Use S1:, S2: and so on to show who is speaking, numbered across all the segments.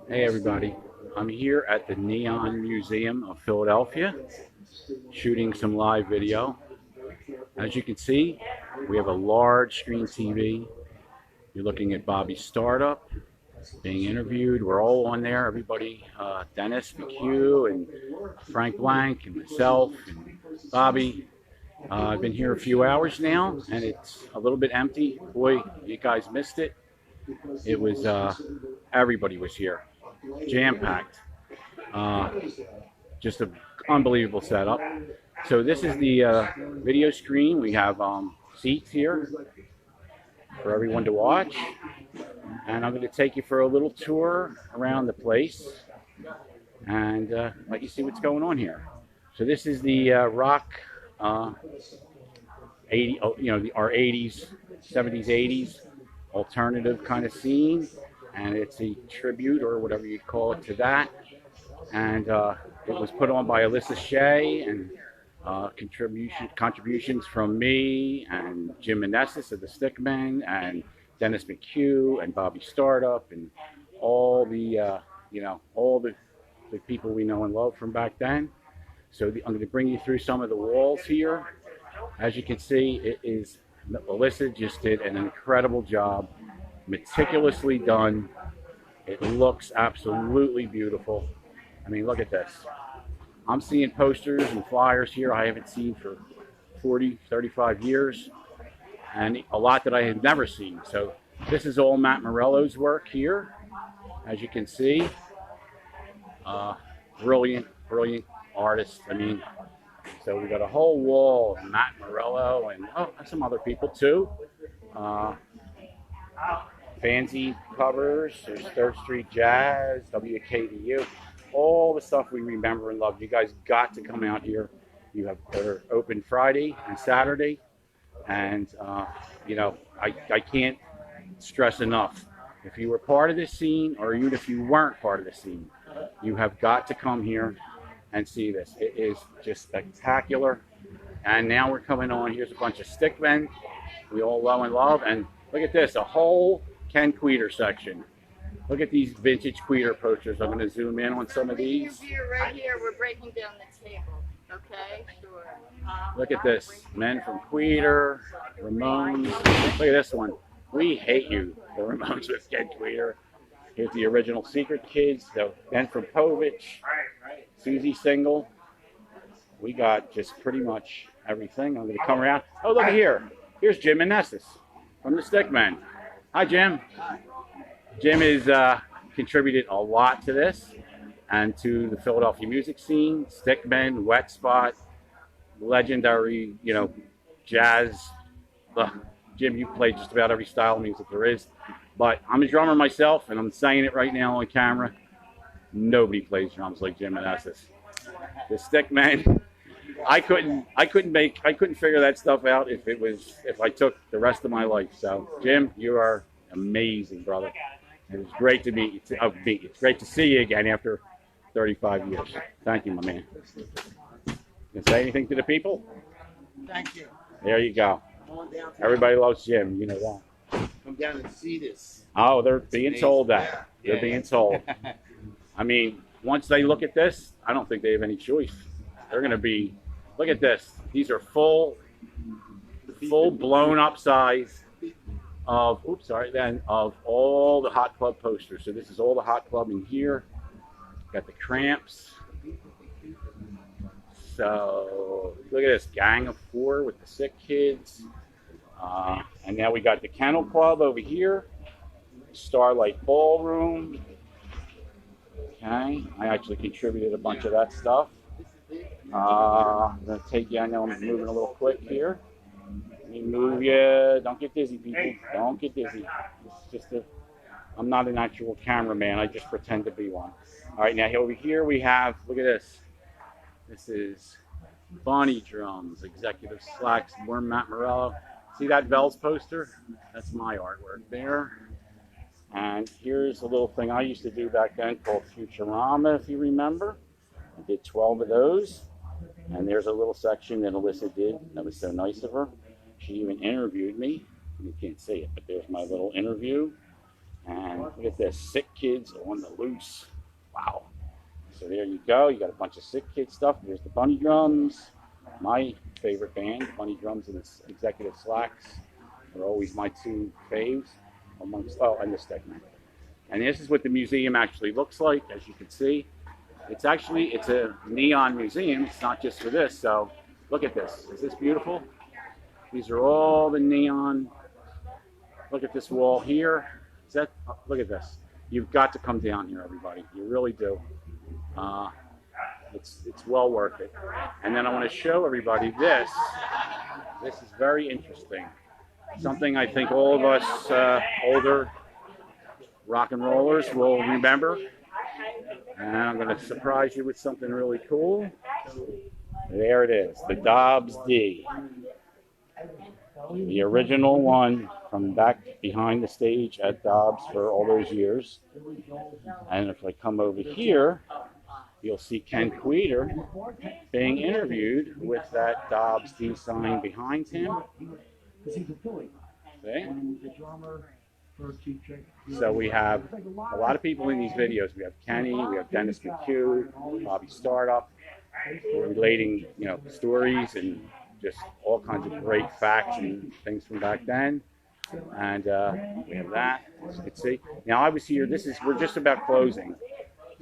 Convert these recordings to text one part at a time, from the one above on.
S1: Hey everybody, I'm here at the Neon Museum of Philadelphia shooting some live video. As you can see, we have a large screen TV. You're looking at Bobby's startup being interviewed. We're all on there, everybody, Dennis McHugh and Frank Blank and myself and Bobby. I've been here a few hours now and it's a little bit empty. Boy, you guys missed it. It was, everybody was here, jam-packed. Uh, just an unbelievable setup. So this is the video screen. We have seats here for everyone to watch. And I'm going to take you for a little tour around the place and let you see what's going on here. So this is the rock 80, our 80s, 70s, 80s alternative kind of scene. And it's a tribute or whatever you'd call it to that. And it was put on by Alyssa Shea and contributions from me and Jim Manessis of the Stickmen and Dennis McHugh and Bobby Startup and all the all the people we know and love from back then. So I'm going to bring you through some of the walls here. As you can see, it is Alyssa just did an incredible job, meticulously done. It looks absolutely beautiful. I mean, look at this. I'm seeing posters and flyers here I haven't seen for 40, 35 years, and a lot that I had never seen. So this is all Matt Morello's work here, as you can see. Brilliant, brilliant artist. I mean, so we got a whole wall of Matt Morello and some other people too. Fancy covers. There's Third Street Jazz, WKDU. All the stuff we remember and love. You guys got to come out here. They're open Friday and Saturday, and I can't stress enough. If you were part of this scene, or even if you weren't part of the scene, you have got to come here and see this. It is just spectacular. And now we're coming on. Here's a bunch of stickmen we all know and love, and look at this, a whole Ken Queter section. Look at these vintage Queter posters. I'm going to zoom in on some of these.
S2: Right here, we're breaking down the table. Okay, sure.
S1: Look at this. Men from Queter, Ramones. Look at this one. We Hate You. The Ramones with Ken Queter. Here's the original Secret Kids. The Ben from Povich. Susie Single. We got just pretty much everything. I'm going to come around. Oh, look at here. Here's Jim Manessis from the Stickmen. Hi, Jim. Jim has contributed a lot to this and to the Philadelphia music scene. Stickmen, Wet Spot, legendary, jazz. Jim, you played just about every style of music there is. But I'm a drummer myself, and I'm saying it right now on camera. Nobody plays drums like Jim Manessis. The Stickmen. I couldn't figure that stuff out if I took the rest of my life. So, Jim, you are amazing, brother. It was great to meet you. It's great to see you again after 35 years. Thank you, my man. You say anything to the people?
S3: Thank you.
S1: There you go. Everybody loves Jim. You know that.
S3: Come down and see this.
S1: Oh, they're being told that. They're being told. I mean, once they look at this, I don't think they have any choice. They're going to be, look at this. These are full blown up size of all the Hot Club posters. So this is all the Hot Club in here. Got the Cramps. So look at this, Gang of Four with the Sick Kids. And now we got the Kennel Club over here. Starlight Ballroom. Okay, I actually contributed a bunch of that stuff. I'm going to take you, I know I'm moving a little quick here. Let me move you. Don't get dizzy, people. Don't get dizzy. It's just I'm not an actual cameraman. I just pretend to be one. All right, now over here we have, look at this. This is Bonnie Drums, Executive Slacks, Worm Matt Morello. See that Bells poster? That's my artwork there. And here's a little thing I used to do back then called Futurama, if you remember. I did 12 of those. And there's a little section that Alyssa did that was so nice of her. She even interviewed me. You can't see it, but there's my little interview. And look at this, Sick Kids on the Loose. Wow. So there you go. You got a bunch of Sick Kids stuff. There's the Bunny Drums. My favorite band, Bunny Drums and the Executive Slacks, are always my two faves amongst, oh, and the Stickman. And this is what the museum actually looks like, as you can see. It's a neon museum. It's not just for this. So look at this. Is this beautiful? These are all the neon. Look at this wall here. Is that? Oh, look at this. You've got to come down here, everybody. You really do. It's well worth it. And then I want to show everybody this. This is very interesting. Something I think all of us older rock and rollers will remember. And I'm going to surprise you with something really cool. There it is, the Dobbs D. The original one from back behind the stage at Dobbs for all those years. And if I come over here, you'll see Ken Queter being interviewed with that Dobbs D sign behind him. See? So we have a lot of people in these videos. We have Kenny, we have Dennis McHugh, Bobby Startup, relating, stories and just all kinds of great facts and things from back then. And we have that, as you can see. Now I was here, we're just about closing.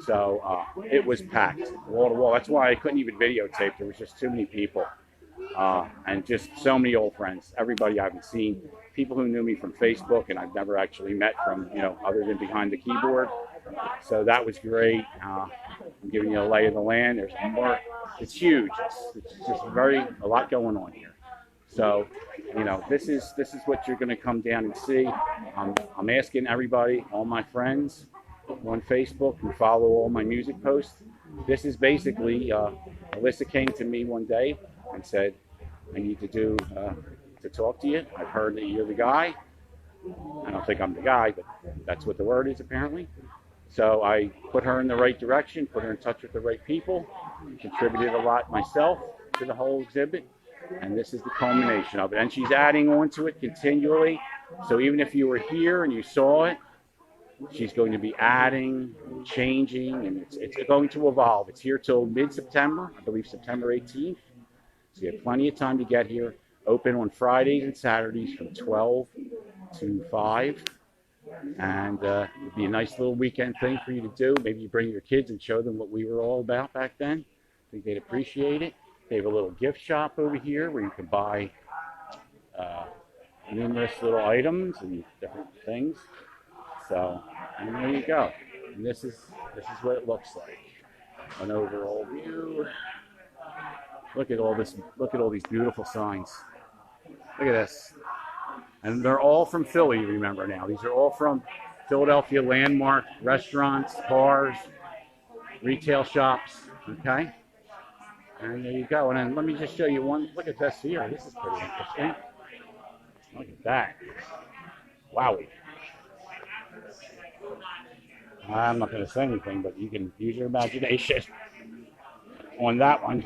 S1: So it was packed, wall to wall. That's why I couldn't even videotape. There was just too many people. And just so many old friends. Everybody I haven't seen. People who knew me from Facebook and I've never actually met from, other than behind the keyboard. So that was great. I'm giving you a lay of the land. There's more. It's huge. It's just a lot going on here. So, this is what you're going to come down and see. I'm asking everybody, all my friends on Facebook who follow all my music posts. This is basically, Alyssa came to me one day and said, I need to talk to you. I've heard that you're the guy. I don't think I'm the guy, but that's what the word is apparently. So I put her in the right direction, put her in touch with the right people, contributed a lot myself to the whole exhibit, and this is the culmination of it. And she's adding on to it continually. So even if you were here and you saw it, she's going to be adding, changing, and it's going to evolve. It's here till mid-September, I believe September 18th. So you have plenty of time to get here. Open on Fridays and Saturdays from 12 to 5. And it'd be a nice little weekend thing for you to do. Maybe you bring your kids and show them what we were all about back then. I think they'd appreciate it. They have a little gift shop over here where you can buy numerous little items and different things. So, and there you go. And this is what it looks like. An overall view. Look at all this. Look at all these beautiful signs. Look at this. And they're all from Philly, remember now. These are all from Philadelphia landmark restaurants, bars, retail shops. Okay? And there you go. And then let me just show you one. Look at this here. This is pretty interesting. Look at that. Wowie. I'm not going to say anything, but you can use your imagination on that one.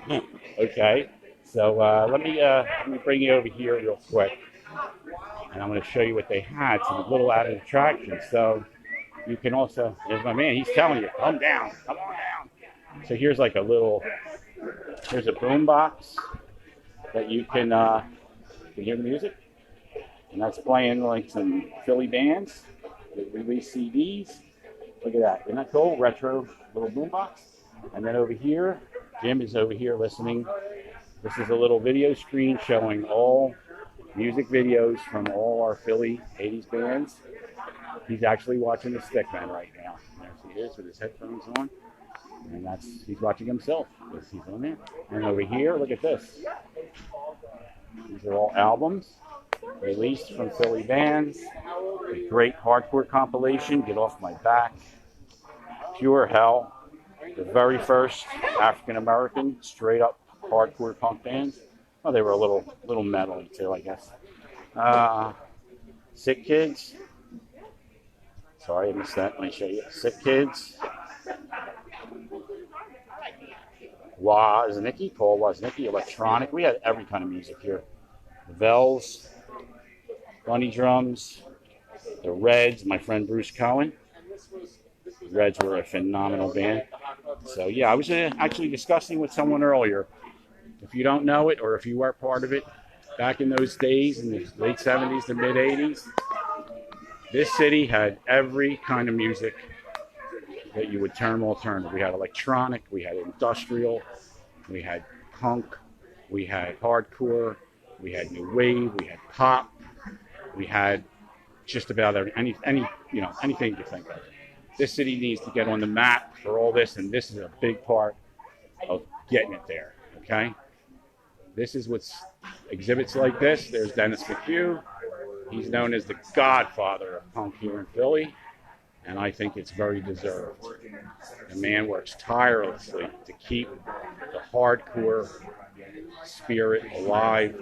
S1: Okay. So let me bring you over here real quick. And I'm going to show you what they had, some little added attractions. So you can also, there's my man, he's telling you, come down, come on down. So here's like here's a boom box that you can hear the music. And that's playing like some Philly bands that release CDs. Look at that, isn't that cool? Retro little boom box. And then over here, Jim is over here listening. This is a little video screen showing all music videos from all our Philly 80s bands. He's actually watching the Stickman right now. There he is with his headphones on. And he's watching himself because he's on there. And over here, look at this. These are all albums released from Philly bands. A great hardcore compilation, Get Off My Back, Pure Hell, the very first African-American straight up hardcore punk bands. Well, they were a little metal too, I guess. Sick Kids. Sorry, I missed that. Let me show you. Sick Kids. Wozniacki, Paul Wozniacki, electronic. We had every kind of music here. The Bells, Bunny Drums, The Reds, my friend Bruce Cohen. The Reds were a phenomenal band. So yeah, I was actually discussing with someone earlier. If you don't know it, or if you were part of it, back in those days, in the late 70s to mid 80s, this city had every kind of music that you would term alternative. We had electronic, we had industrial, we had punk, we had hardcore, we had new wave, we had pop, we had just about anything you think of. This city needs to get on the map for all this, and this is a big part of getting it there. Okay, this is what's exhibits like this. There's Dennis McHugh. He's known as the godfather of punk here in Philly, and I think it's very deserved. The man works tirelessly to keep the hardcore spirit alive,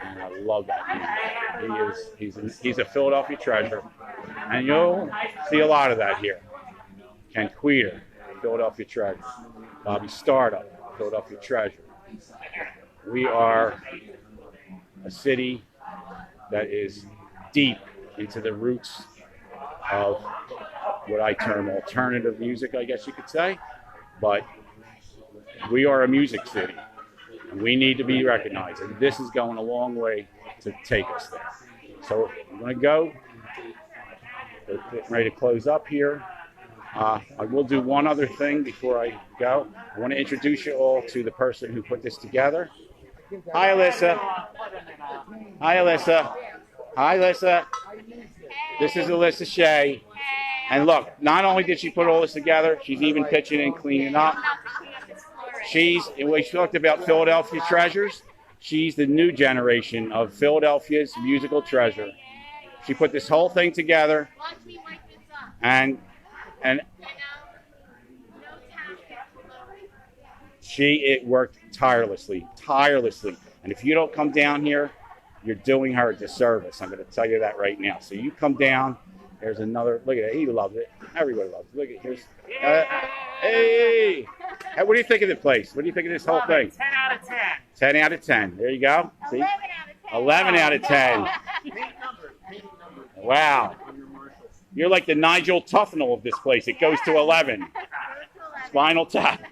S1: and I love that man. He's a Philadelphia treasure, and you'll see a lot of that here. Ken Queter, Philadelphia treasure. Bobby Startup, Philadelphia treasure. We are a city that is deep into the roots of what I term alternative music, I guess you could say. But we are a music city, and we need to be recognized. And this is going a long way to take us there. So I'm going to go. We're getting ready to close up here. I will do one other thing before I go. I want to introduce you all to the person who put this together. Hi, Alyssa. Hi, Alyssa. Hi, Alyssa. This is Alyssa Shea. And look, not only did she put all this together, she's even pitching and cleaning up. We talked about Philadelphia treasures. She's the new generation of Philadelphia's musical treasure. She put this whole thing together, and it worked tirelessly. And if you don't come down here, you're doing her a disservice. I'm going to tell you that right now. So you come down. There's another. Look at it. He loves it. Everybody loves it. Look at here's. Hey, what do you think of the place? What do you think of this whole thing?
S4: 10 out of 10.
S1: 10 out of 10. There you go. See? 11 out of 10. Wow. You're like the Nigel Tufnell of this place. It goes to 11. Spinal Tap.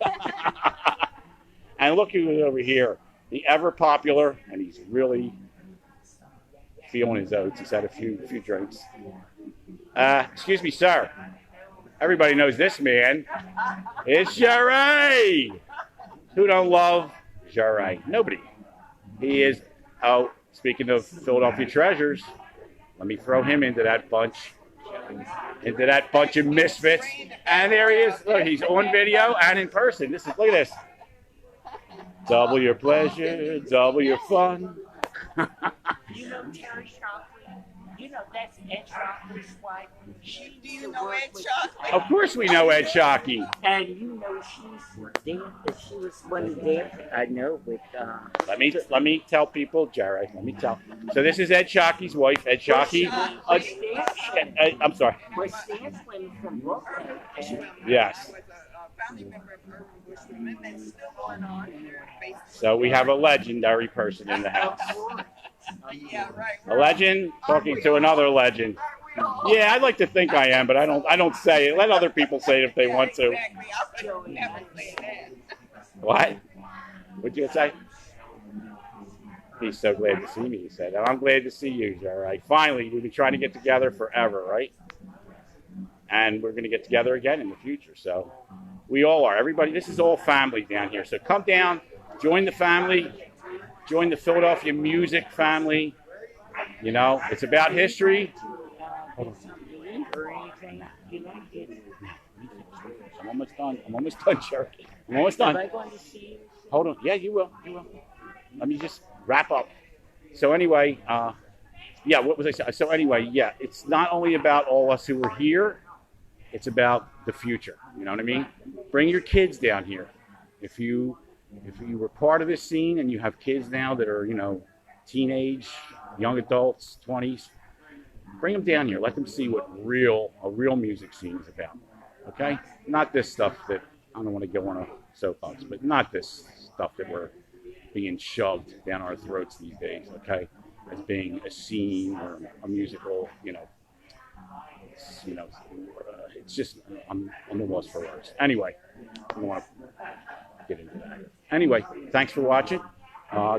S1: And look who's over here. The ever popular, and he's really feeling his oats. He's had a few drinks. Excuse me, sir. Everybody knows this man. It's Jerry. Who don't love Jerry? Nobody. He is, speaking of Philadelphia treasures, let me throw him into that bunch. Into that bunch of misfits. And there he is. Look, he's on video and in person. Look at this. Double your pleasure, double your fun.
S4: You know Terry Shockley? You know that's Ed Shockley's wife.
S3: Do you know Ed Shockley?
S1: Of course we know Ed Shockey.
S4: And you know she's there. She was one there. I know with.
S1: Let me tell people, Jerry. Let me tell. So this is Ed Shockey's wife, Ed Shockey. I'm sorry.
S4: Was Stanley from Brooklyn?
S1: Yes.
S3: Family member of Urban Bushwomen that's still going on.
S1: So we have a legendary person in the house.
S3: Yeah, right.
S1: A legend talking to another legend. Yeah, I'd like to think I am, but I don't say it. Let other people say it if they want to.
S3: Exactly. I would never say that.
S1: What? What'd you say? He's so glad to see me, he said. And I'm glad to see you, Jerry. Finally, we've been trying to get together forever, right? And we're going to get together again in the future. So we all are. Everybody, this is all family down here. So come down, join the family, join the Philadelphia music family. You know, it's about history. Hold on. I'm almost done, Jerry. I'm almost done.
S4: Am I going to see you?
S1: Hold on. Yeah, you will. Let me just wrap up. So anyway, what was I saying? So anyway, it's not only about all us who are here. It's about the future. You know what I mean? Bring your kids down here. If you were part of this scene and you have kids now that are, teenage, young adults, 20s, bring them down here. Let them see what a real music scene is about. Okay? Not this stuff that, I don't want to go on a soapbox, but not this stuff that we're being shoved down our throats these days, okay? As being a scene or a musical, it's, you know, it's just, I'm the loss for words. Anyway, I don't want to get into that. Anyway, thanks for watching.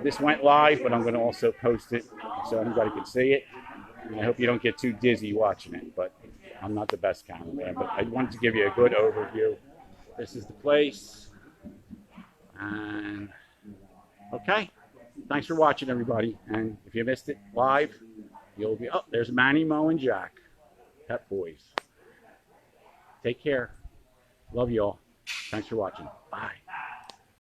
S1: This went live, but I'm going to also post it so everybody can see it. And I hope you don't get too dizzy watching it, but I'm not the best cameraman. But I wanted to give you a good overview. This is the place. And okay, thanks for watching, everybody. And if you missed it live, you'll be, oh, there's Manny, Mo, and Jack, Pet Boys. Take care. Love you all. Thanks for watching. Bye.